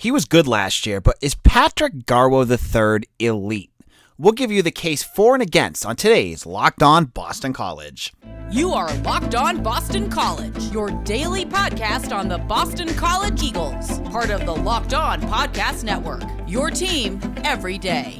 He was good last year, but is Patrick Garwo III elite? We'll give you the case for and against on today's Locked On Boston College. You are Locked On Boston College, your daily podcast on the Boston College Eagles, part of the Locked On Podcast Network, your team every day.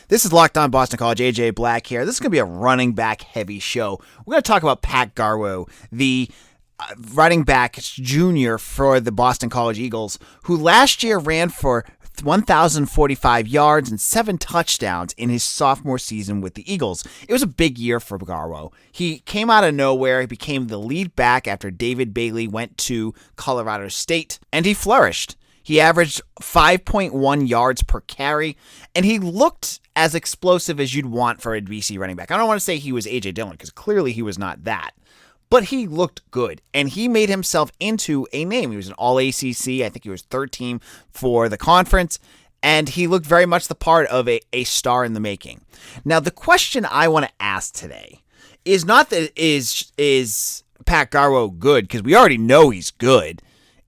This is Locked On Boston College. AJ Black here. This is going to be a running back heavy show. We're going to talk about Pat Garwo, the running back junior for the Boston College Eagles, who last year ran for 1,045 yards and 7 touchdowns in his sophomore season with the Eagles. It was a big year for Garwo. He came out of nowhere. He became the lead back after David Bailey went to Colorado State, and he flourished. He averaged 5.1 yards per carry, and he looked as explosive as you'd want for a BC running back. I don't want to say he was A.J. Dillon, because clearly he was not that. But he looked good, and he made himself into a name. He was an All-ACC. I think he was third team for the conference, and he looked very much the part of a star in the making. Now, the question I want to ask today is not that is Pat Garwo good, because we already know he's good.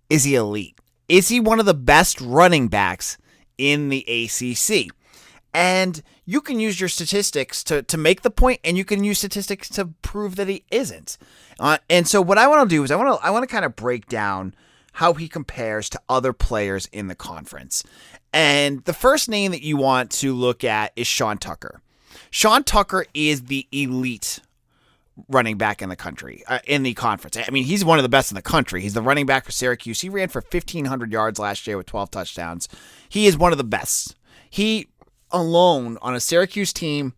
Is he elite? Is he one of the best running backs in the ACC? And you can use your statistics to make the point, and you can use statistics to prove that he isn't. And so what I want to do is I want to kind of break down how he compares to other players in the conference. And the first name that you want to look at is Sean Tucker. Sean Tucker is the elite running back in the country, in the conference. I mean, he's one of the best in the country. He's the running back for Syracuse. He ran for 1,500 yards last year with 12 touchdowns. He is one of the best. He alone on a Syracuse team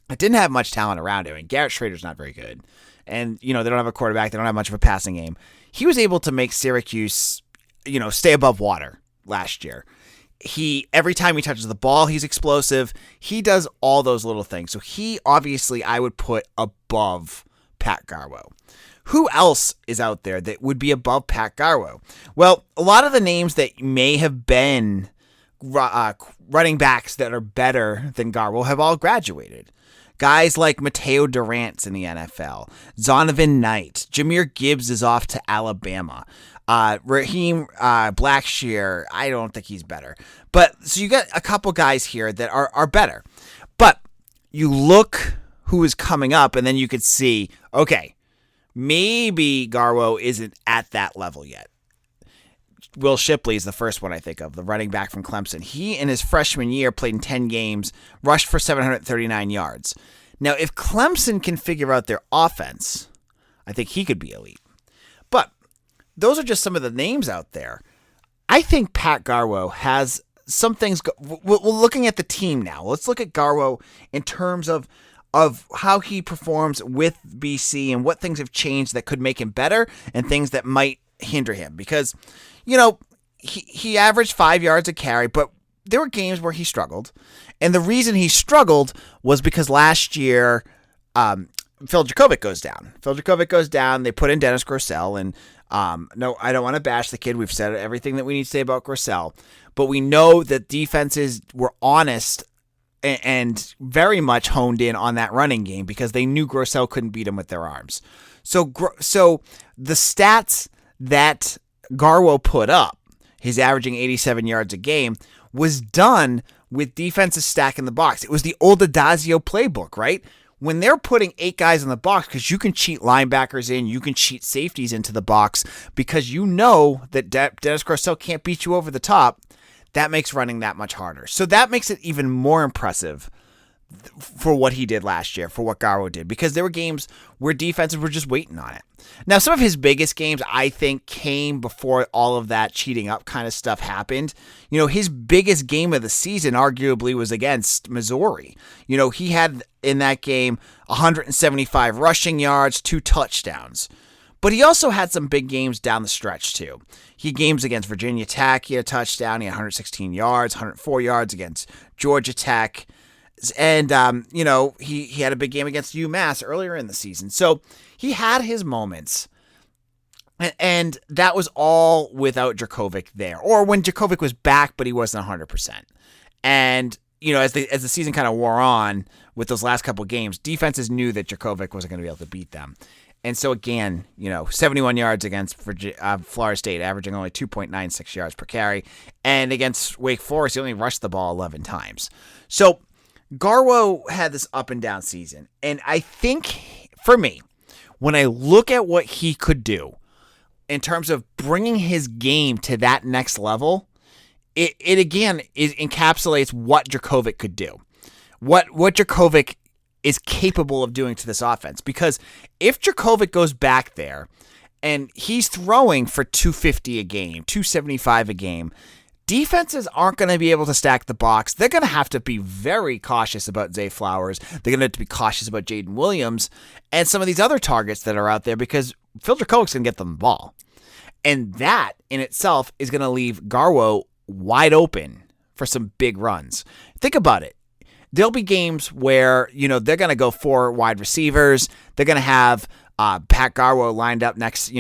that didn't have much talent around him, and Garrett Schrader's not very good. And, they don't have a quarterback. They don't have much of a passing game. He was able to make Syracuse, stay above water last year. Every time he touches the ball, he's explosive. He does all those little things. So he, obviously, I would put above Pat Garwo. Who else is out there that would be above Pat Garwo? Well, a lot of the names that may have been running backs that are better than Garwo have all graduated. Guys like Mateo Durant's in the NFL. Zonovan Knight. Jahmyr Gibbs is off to Alabama. Raheem Blackshear, I don't think he's better. But so you got a couple guys here that are better. But you look who is coming up, and then you could see, okay, maybe Garwo isn't at that level yet. Will Shipley is the first one I think of, the running back from Clemson. He, in his freshman year, played in 10 games, rushed for 739 yards. Now, if Clemson can figure out their offense, I think he could be elite. But those are just some of the names out there. I think Pat Garwo has some things. We're looking at the team now. Let's look at Garwo in terms of how he performs with BC and what things have changed that could make him better and things that might hinder him. Because, he averaged 5 yards a carry, but there were games where he struggled. And the reason he struggled was because last year, Phil Jurkovec goes down. They put in Dennis Grosel, and no, I don't want to bash the kid. We've said everything that we need to say about Grosel, but we know that defenses were honest and very much honed in on that running game because they knew Grosel couldn't beat him with their arms. So the stats that Garwo put up, his averaging 87 yards a game, was done with defenses stacking the box. It was the old Adazio playbook, right? When they're putting 8 guys in the box, because you can cheat linebackers in, you can cheat safeties into the box, because you know that Dennis Grosel can't beat you over the top, that makes running that much harder. So that makes it even more impressive for what he did last year, for what Garwo did, because there were games where defenses were just waiting on it. Now, some of his biggest games, I think, came before all of that cheating up kind of stuff happened. His biggest game of the season arguably was against Missouri. He had in that game 175 rushing yards, 2 touchdowns. But he also had some big games down the stretch, too. He had games against Virginia Tech. He had a touchdown. He had 116 yards, 104 yards against Georgia Tech. And, he had a big game against UMass earlier in the season. So he had his moments. And that was all without Djokovic there, or when Djokovic was back, but he wasn't 100%. And, as the season kind of wore on with those last couple of games, defenses knew that Djokovic wasn't going to be able to beat them. And so again, 71 yards against Florida State, averaging only 2.96 yards per carry. And against Wake Forest, he only rushed the ball 11 times. So Garwo had this up and down season. And I think, for me, when I look at what he could do in terms of bringing his game to that next level, it again encapsulates what Djokovic could do. What Djokovic is capable of doing to this offense. Because if Djokovic goes back there and he's throwing for 250 a game, 275 a game, defenses aren't going to be able to stack the box. They're going to have to be very cautious about Zay Flowers. They're going to have to be cautious about Jaden Williams and some of these other targets that are out there because Phil Drakovic's going to get them the ball. And that in itself is going to leave Garwo wide open for some big runs. Think about it. There'll be games where, they're going to go 4 wide receivers. They're going to have Pat Garwo lined up next to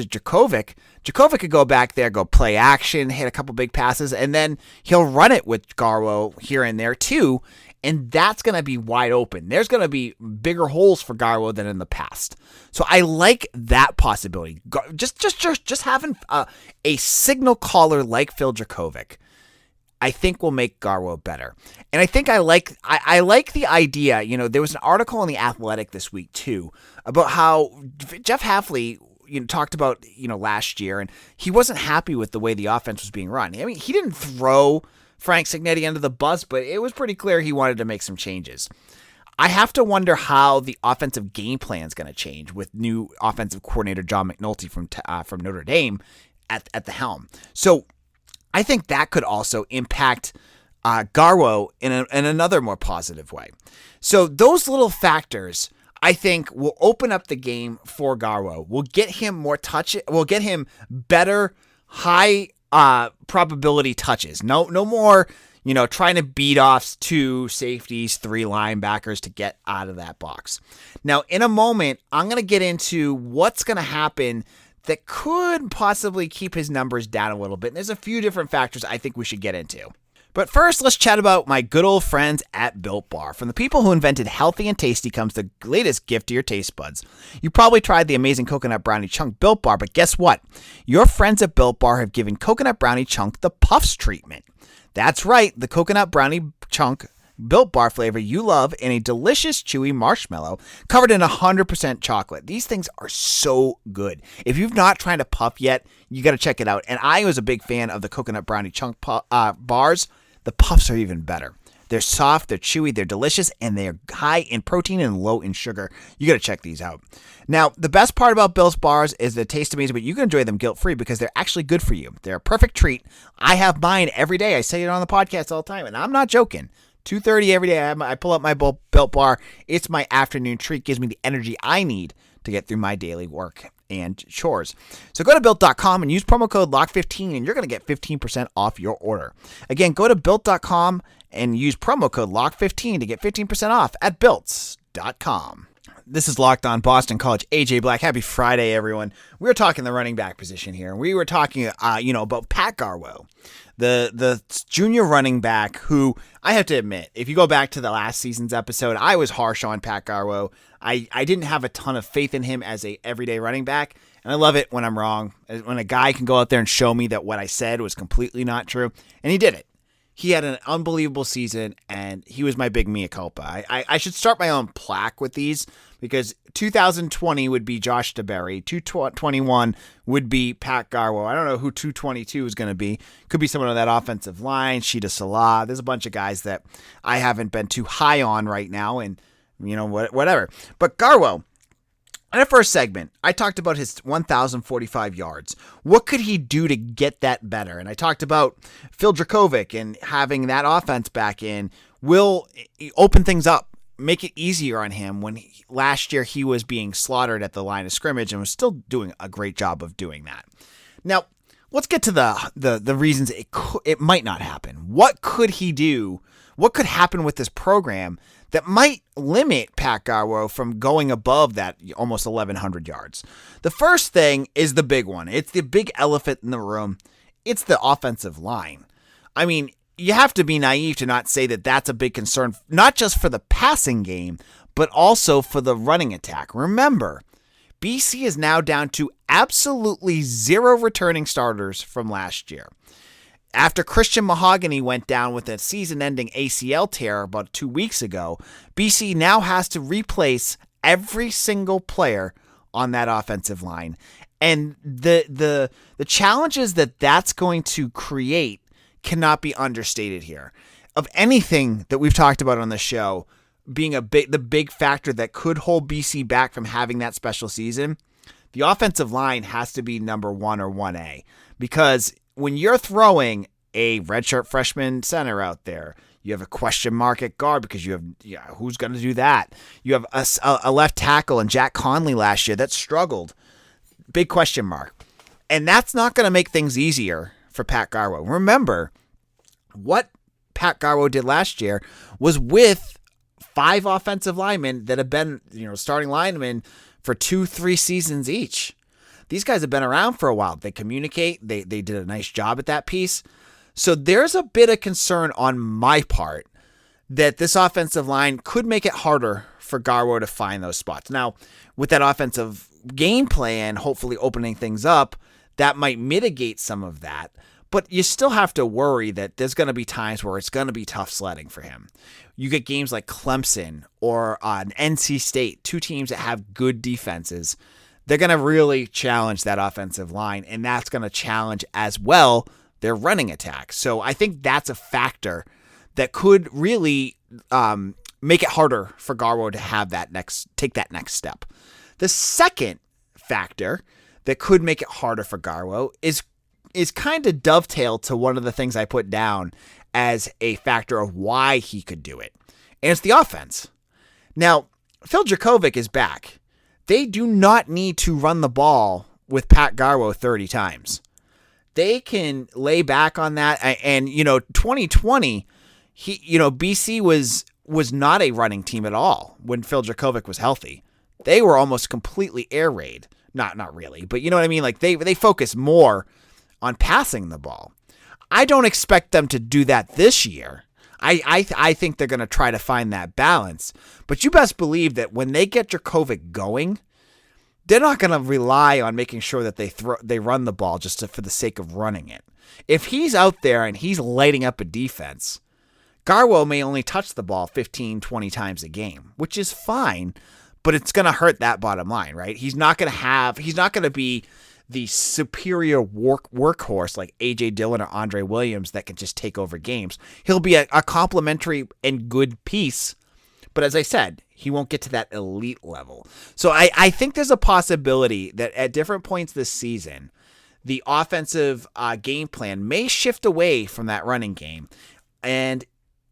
Djokovic. Djokovic could go back there, go play action, hit a couple big passes, and then he'll run it with Garwo here and there too. And that's going to be wide open. There's going to be bigger holes for Garwo than in the past. So I like that possibility. Just having a signal caller like Phil Djokovic, I think will make Garwo better. And I think I like the idea. There was an article in The Athletic this week too about how Jeff Hafley talked about last year, and he wasn't happy with the way the offense was being run. I mean, he didn't throw Frank Cignetti under the bus, but it was pretty clear he wanted to make some changes. I have to wonder how the offensive game plan is going to change with new offensive coordinator John McNulty from Notre Dame at the helm. So I think that could also impact Garwo in another more positive way. So those little factors, I think, will open up the game for Garwo. We'll get him more touch. We'll get him better high probability touches. No more, trying to beat off 2 safeties, 3 linebackers to get out of that box. Now, in a moment, I'm going to get into what's going to happen that could possibly keep his numbers down a little bit. And there's a few different factors I think we should get into. But first, let's chat about my good old friends at Built Bar. From the people who invented healthy and tasty comes the latest gift to your taste buds. You probably tried the amazing Coconut Brownie Chunk Built Bar, but guess what? Your friends at Built Bar have given Coconut Brownie Chunk the Puffs treatment. That's right, the Coconut Brownie Chunk Built Bar flavor you love in a delicious chewy marshmallow covered in 100% chocolate. These things are so good. If you've not tried a puff yet, you got to check it out. And I was a big fan of the Coconut Brownie Chunk bars. The puffs are even better. They're soft, they're chewy, they're delicious, and they're high in protein and low in sugar. You got to check these out. Now, the best part about Built Bars is they taste amazing, but you can enjoy them guilt-free because they're actually good for you. They're a perfect treat. I have mine every day. I say it on the podcast all the time, and I'm not joking. 2:30 every day, I pull up my Built Bar. It's my afternoon treat. Gives me the energy I need to get through my daily work and chores. So go to Built.com and use promo code LOCK15 and you're going to get 15% off your order. Again, go to Built.com and use promo code LOCK15 to get 15% off at Built.com. This is Locked On Boston College. AJ Black. Happy Friday, everyone. We were talking the running back position here, and we were talking, about Pat Garwo, the junior running back who, I have to admit, if you go back to the last season's episode, I was harsh on Pat Garwo. I didn't have a ton of faith in him as a everyday running back, and I love it when I'm wrong, when a guy can go out there and show me that what I said was completely not true, and he did it. He had an unbelievable season, and he was my big mea culpa. I should start my own plaque with these because 2020 would be Josh DeBerry. 221 would be Pat Garwo. I don't know who 222 is going to be. Could be someone on that offensive line, Sheeta Salah. There's a bunch of guys that I haven't been too high on right now, and whatever. But Garwo, in the first segment, I talked about his 1,045 yards. What could he do to get that better? And I talked about Phil Dracovic and having that offense back in will open things up, make it easier on him when last year he was being slaughtered at the line of scrimmage and was still doing a great job of doing that. Now, let's get to the reasons it might not happen. What could he do? What could happen with this program that might limit Pat Garwo from going above that almost 1,100 yards. The first thing is the big one. It's the big elephant in the room. It's the offensive line. I mean, you have to be naive to not say that that's a big concern, not just for the passing game, but also for the running attack. Remember, BC is now down to absolutely 0 returning starters from last year. After Christian Mahogany went down with a season-ending ACL tear about 2 weeks ago, BC now has to replace every single player on that offensive line. And the challenges that that's going to create cannot be understated here. Of anything that we've talked about on the show being the big factor that could hold BC back from having that special season, the offensive line has to be number 1 or 1A, because when you're throwing a redshirt freshman center out there, you have a question mark at guard because you have who's going to do that? You have a left tackle in Jack Conley last year that struggled. Big question mark. And that's not going to make things easier for Pat Garwo. Remember, what Pat Garwo did last year was with 5 offensive linemen that have been starting linemen for 2-3 seasons each. These guys have been around for a while. They communicate. They did a nice job at that piece. So there's a bit of concern on my part that this offensive line could make it harder for Garwo to find those spots. Now, with that offensive game plan, hopefully opening things up, that might mitigate some of that. But you still have to worry that there's going to be times where it's going to be tough sledding for him. You get games like Clemson or NC State, 2 teams that have good defenses. They're going to really challenge that offensive line, and that's going to challenge as well their running attack. So I think that's a factor that could really make it harder for Garwo to have take that next step. The second factor that could make it harder for Garwo is kind of dovetailed to one of the things I put down as a factor of why he could do it. And it's the offense. Now, Phil Dracovic is back. They do not need to run the ball with Pat Garwo 30 times. They can lay back on that. And 2020, BC was not a running team at all when Phil Dracovic was healthy. They were almost completely air raid. Not really, but you know what I mean? Like they focus more on passing the ball. I don't expect them to do that this year. I think they're going to try to find that balance. But you best believe that when they get Dracovic going, they're not going to rely on making sure that they run the ball just for the sake of running it. If he's out there and he's lighting up a defense, Garwo may only touch the ball 15, 20 times a game, which is fine, but it's going to hurt that bottom line, right? He's not going to be the superior workhorse like A.J. Dillon or Andre Williams that can just take over games. He'll be a complimentary and good piece, but as I said, he won't get to that elite level. So I think there's a possibility that at different points this season, the offensive game plan may shift away from that running game. And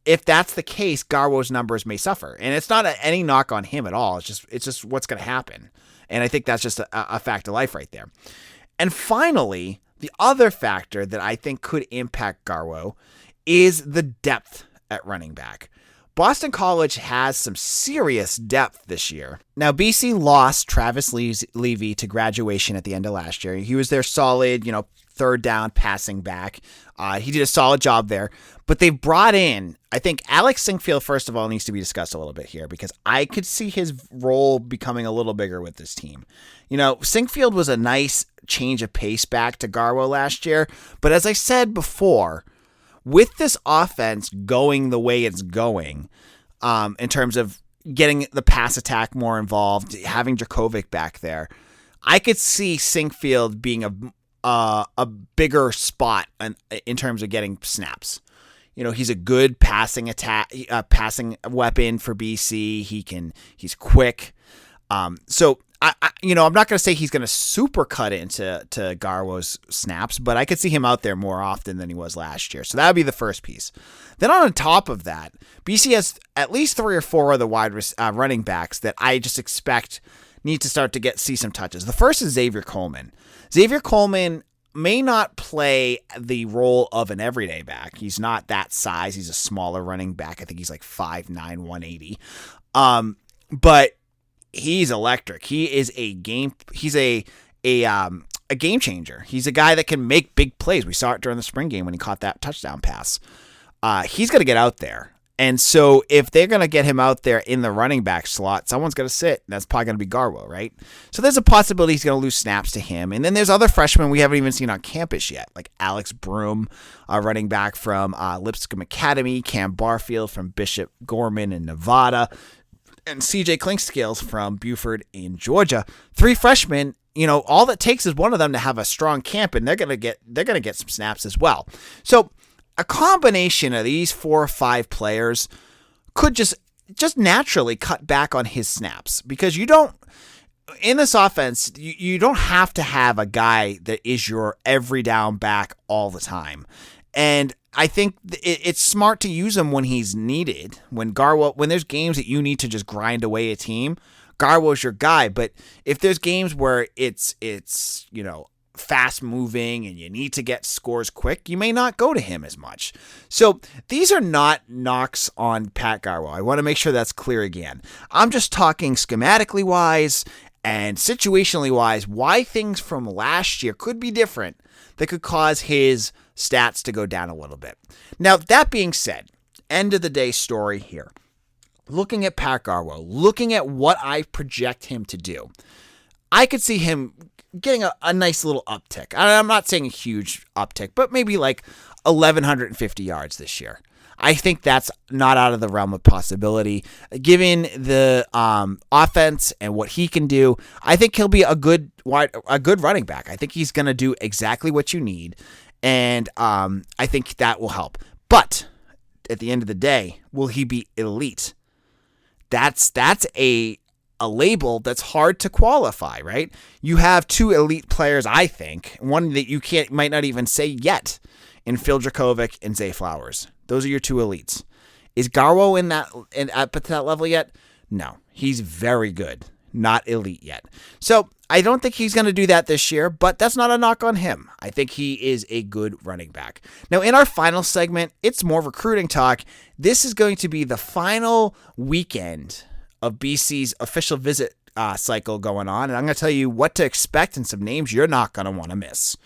if that's the case, Garwo's numbers may suffer. And it's not any knock on him at all. It's just what's going to happen. And I think that's just a fact of life right there. And finally, the other factor that I think could impact Garwo is the depth at running back. Boston College has some serious depth this year. Now, BC lost Travis Levy to graduation at the end of last year. He was their solid, third down passing back. He did a solid job there. But they brought in, I think Alex Sinkfield, first of all, needs to be discussed a little bit here because I could see his role becoming a little bigger with this team. Sinkfield was a nice change of pace back to Garwo last year. But as I said before, with this offense going the way it's going, in terms of getting the pass attack more involved, having Dracovic back there, I could see Sinkfield being a bigger spot in terms of getting snaps. He's a good passing passing weapon for BC. He's quick. So I'm not going to say he's going to super cut into Garwo's snaps, but I could see him out there more often than he was last year. So that would be the first piece. Then on top of that, BC has at least 3 or 4 other wide running backs that I just expect need to start to see some touches. The first is Xavier Coleman. Xavier Coleman, may not play the role of an everyday back. He's not that size. He's a smaller running back. I think he's like 5'9", 180. But he's electric. He is a game changer. He's a guy that can make big plays. We saw it during the spring game when he caught that touchdown pass. He's going to get out there. And so if they're going to get him out there in the running back slot, someone's going to sit. That's probably going to be Garwo, right? So there's a possibility he's going to lose snaps to him. And then there's other freshmen we haven't even seen on campus yet, like Alex Broom, running back from Lipscomb Academy, Cam Barfield from Bishop Gorman in Nevada, and CJ Clinkscales from Buford in Georgia. 3 freshmen. All that takes is one of them to have a strong camp, and they're going to get some snaps as well. So a combination of these 4 or 5 players could just naturally cut back on his snaps, because in this offense, you don't have to have a guy that is your every down back all the time. And I think it's smart to use him when he's needed. When there's games that you need to just grind away a team, Garwo's your guy. But if there's games where it's fast moving and you need to get scores quick, you may not go to him as much. So these are not knocks on Pat Garwo. I want to make sure that's clear again. I'm just talking schematically wise and situationally wise, why things from last year could be different that could cause his stats to go down a little bit. Now, that being said, end of the day story here. Looking at Pat Garwo, looking at what I project him to do, I could see him getting a nice little uptick. I'm not saying a huge uptick, but maybe like 1,150 yards this year. I think that's not out of the realm of possibility. Given the offense and what he can do, I think he'll be a good running back. I think he's going to do exactly what you need, and I think that will help. But at the end of the day, will he be elite? That's a label that's hard to qualify, right? You have 2 elite players, I think, one that you might not even say yet, in Phil Dracovic and Zay Flowers. Those are your 2 elites. Is Garwo at that level yet? No, he's very good, not elite yet. So I don't think he's going to do that this year, but that's not a knock on him. I think he is a good running back. Now, in our final segment, it's more recruiting talk. This is going to be the final weekend of BC's official visit cycle going on, and I'm going to tell you what to expect and some names you're not going to want to miss.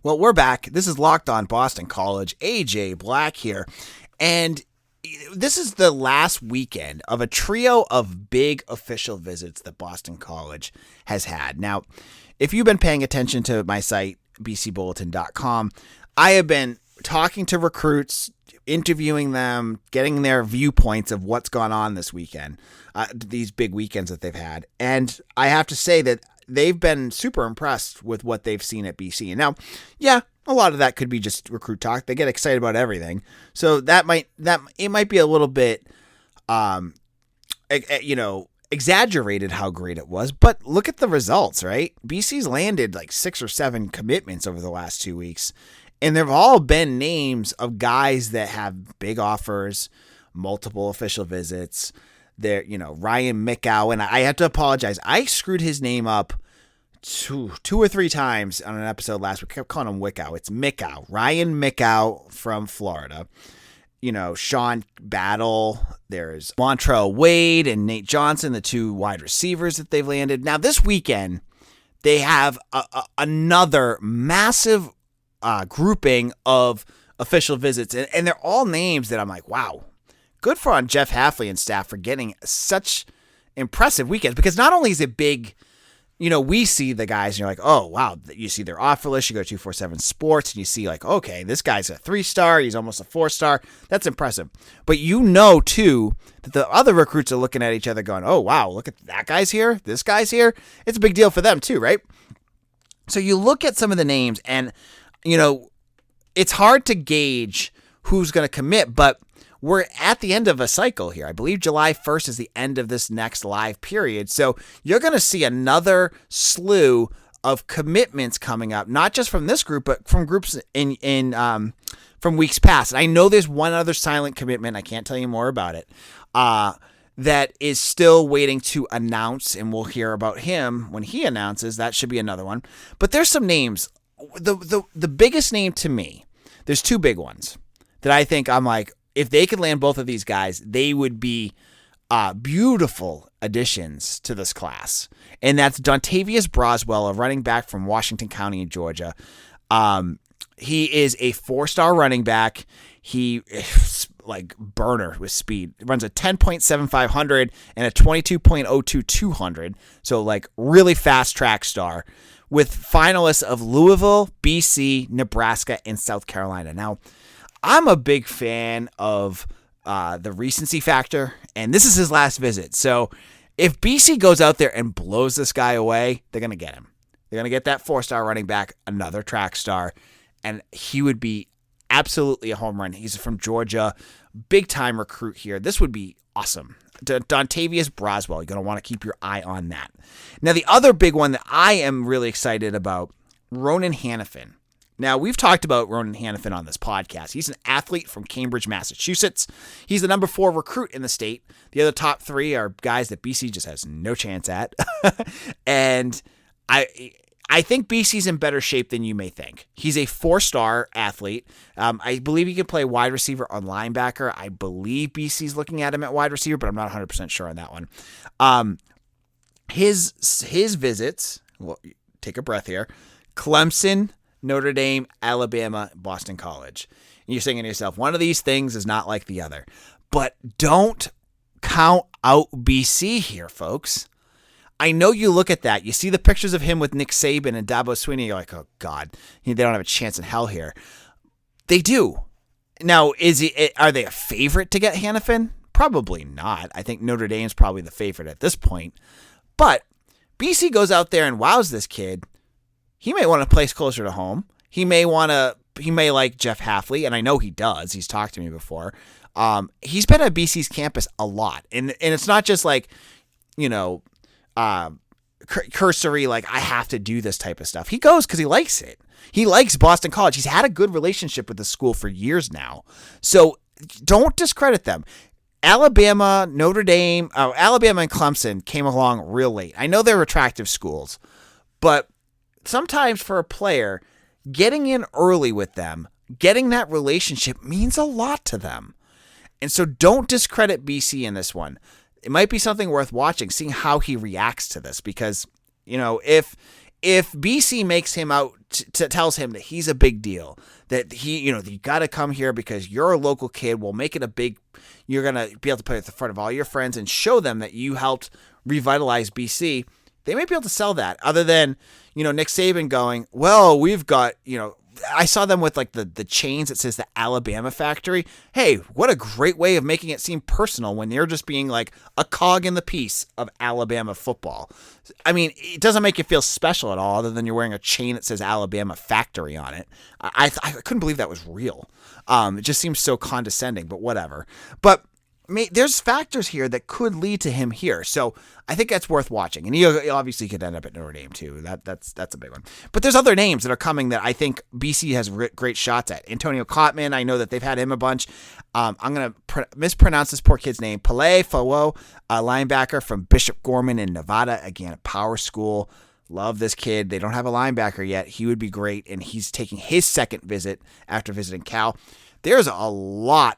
Well, we're back. This is Locked On Boston College. AJ Black here, and this is the last weekend of a trio of big official visits that Boston College has had. Now, if you've been paying attention to my site, bcbulletin.com, I have been talking to recruits, interviewing them, getting their viewpoints of what's gone on this weekend, these big weekends that they've had. And I have to say that they've been super impressed with what they've seen at BC. And now, yeah, a lot of that could be just recruit talk. They get excited about everything. So it might be a little bit, exaggerated how great it was, but look at the results, right? BC's landed like 6 or 7 commitments over the last 2 weeks. And there have all been names of guys that have big offers, multiple official visits. There, Ryan Mickow, and I have to apologize. I screwed his name up two or 3 times on an episode last week. I kept calling him Wickow. It's Mickow. Ryan Mickow from Florida. Sean Battle. There's Montrell Wade and Nate Johnson, the 2 wide receivers that they've landed. Now, this weekend, they have another massive grouping of official visits, and they're all names that I'm like, wow, good for on Jeff Hafley and staff for getting such impressive weekends, because not only is it big, we see the guys and you're like, oh, wow, you see their offer list, you go to 247 Sports and you see like, okay, this guy's a 3-star, he's almost a 4-star. That's impressive. But too, that the other recruits are looking at each other going, oh, wow, look at that guy's here, this guy's here. It's a big deal for them too, right? So you look at some of the names and it's hard to gauge who's going to commit, but we're at the end of a cycle here. I believe July 1st is the end of this next live period. So you're going to see another slew of commitments coming up, not just from this group, but from groups from weeks past. And I know there's one other silent commitment. I can't tell you more about it. That is still waiting to announce, and we'll hear about him when he announces. That should be another one. But there's some names the biggest name to me, there's two big ones that I think I'm like, if they could land both of these guys, they would be beautiful additions to this class. And that's Dontavius Braswell, a running back from Washington County in Georgia. He is a 4-star running back. He is like burner with speed. He runs a 10.7500 and a 22.02 200. So like really fast track star with finalists of Louisville, BC, Nebraska, and South Carolina. Now, I'm a big fan of the recency factor, and this is his last visit. So if BC goes out there and blows this guy away, they're going to get him. They're going to get that 4-star running back, another track star, and he would be absolutely a home run. He's from Georgia, big-time recruit here. This would be awesome. Dontavius Braswell, you're going to want to keep your eye on that. Now, the other big one that I am really excited about, Ronan Hannafin. Now, we've talked about Ronan Hannafin on this podcast. He's an athlete from Cambridge, Massachusetts. He's the number 4 recruit in the state. The other top 3 are guys that BC just has no chance at. And I think BC's in better shape than you may think. He's a 4-star athlete. I believe he can play wide receiver or linebacker. I believe BC's looking at him at wide receiver, but I'm not 100% sure on that one. His visits, well, take a breath here, Clemson, Notre Dame, Alabama, Boston College. And you're saying to yourself, one of these things is not like the other. But don't count out BC here, folks. I know you look at that. You see the pictures of him with Nick Saban and Dabo Swinney. You're like, oh, God, they don't have a chance in hell here. They do. Now, are they a favorite to get Hannafin? Probably not. I think Notre Dame's probably the favorite at this point. But BC goes out there and wows this kid. He may want a place closer to home. He may like Jeff Hafley, and I know he does. He's talked to me before. He's been at BC's campus a lot. And it's not just like, cursory, like I have to do this type of stuff. He goes because he likes it. He likes Boston College. He's had a good relationship with the school for years now. So don't discredit them. Alabama, Notre Dame, Alabama and Clemson came along real late. I know they're attractive schools, but sometimes for a player, getting in early with them, getting that relationship means a lot to them. And so don't discredit BC in this one. It might be something worth watching, seeing how he reacts to this, because, if BC makes him out, tells him that he's a big deal, that you got to come here because you're a local kid, we'll make it you're going to be able to play at the front of all your friends and show them that you helped revitalize BC. They might be able to sell that, other than, Nick Saban going, well, we've got, I saw them with like the chains that says the Alabama factory. Hey, what a great way of making it seem personal when they're just being like a cog in the piece of Alabama football. I mean, it doesn't make you feel special at all, other than you're wearing a chain that says Alabama factory on it. I couldn't believe that was real. It just seems so condescending, but whatever. But there's factors here that could lead to him here. So I think that's worth watching. And he obviously could end up at Notre Dame too. That's a big one. But there's other names that are coming that I think BC has great shots at. Antonio Cotman, I know that they've had him a bunch. I'm going to mispronounce this poor kid's name. Pele Fowo, a linebacker from Bishop Gorman in Nevada. Again, a power school. Love this kid. They don't have a linebacker yet. He would be great. And he's taking his second visit after visiting Cal. There's a lot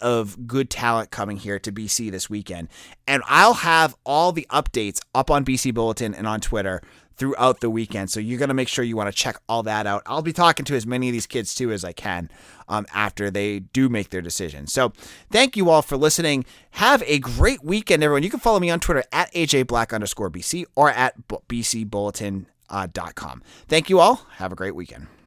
of good talent coming here to BC this weekend. And I'll have all the updates up on BC Bulletin and on Twitter throughout the weekend. So you're going to make sure you want to check all that out. I'll be talking to as many of these kids too as I can after they do make their decision. So thank you all for listening. Have a great weekend, everyone. You can follow me on Twitter at AJBlack_BC or at BCBulletin.com. Thank you all. Have a great weekend.